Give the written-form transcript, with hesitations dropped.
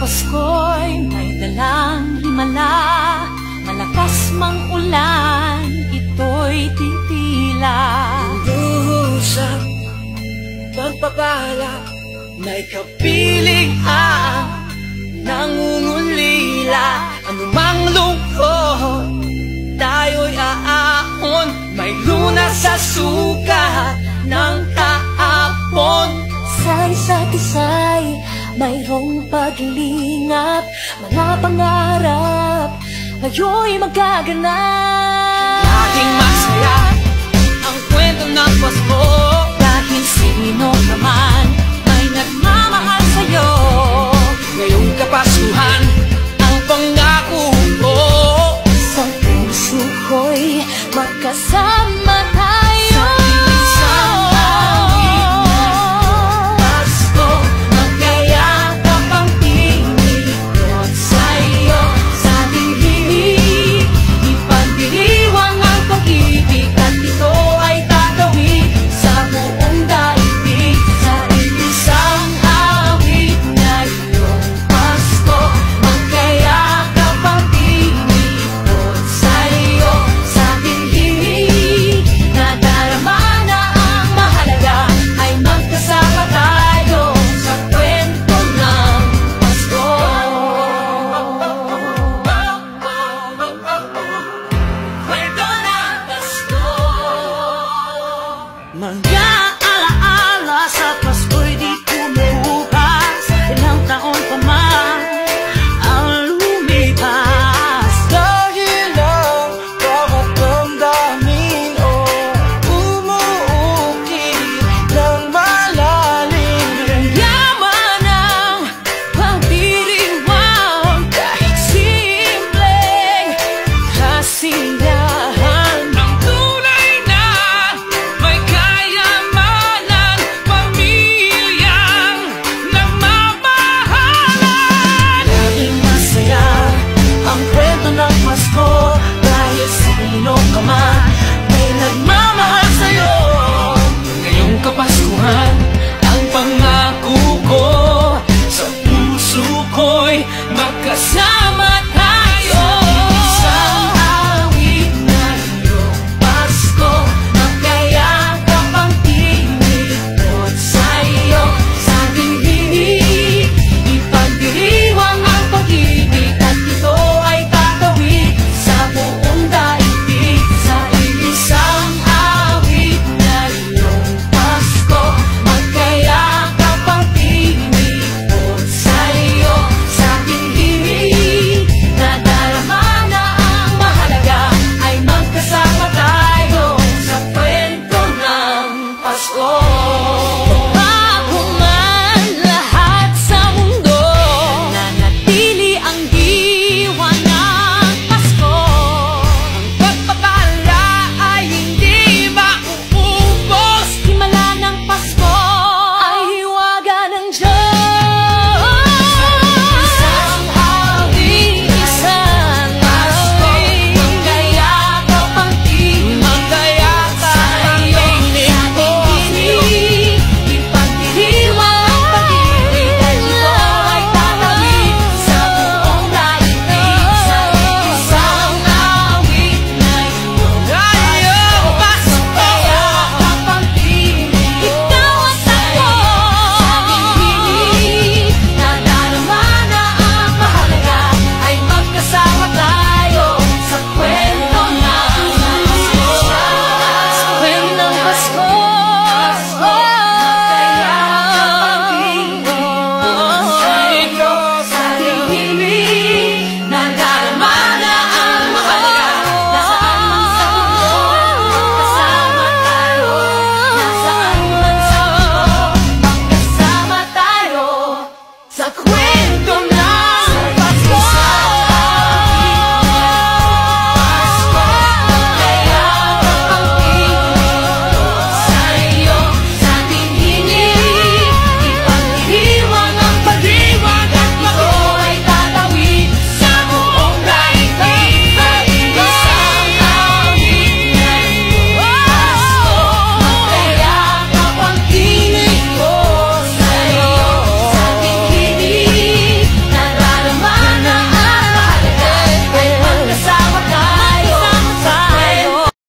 Pasko'y may dalang himala, malakas mang ulan, ito'y titila. Usap, pagpapala, may kapiling ang nangungulila. Anumang lungkot, tayo'y aahon, may lunas sa sukat ng kahapon. Sa isa't isa'y mayroong paglingap, mga pangarap ngayon'y magaganap. Laging masaya ang kwento ng Pasko, Dahil sino naman may nagmamahal sa'yo. ngayong Kapaskuhan ang pangako ko. Sa puso ko'y magkasama tayo. Sa isang Pasko, magkayakap ang pinikot sa'yo. Sa ating himig, ipagdiriwang ang pag-ibig, at ito ay tatawid sa buong daigdig. Sa isang awit ngayong Pasko, magkayakap ang pinikot sa'yo. Sa ating himig, nadarama na ang mahalaga, ay magkasama tayo sa kwento ng Pasko. Kwento ng Pasko. Mag-aalaala sa Pasko'y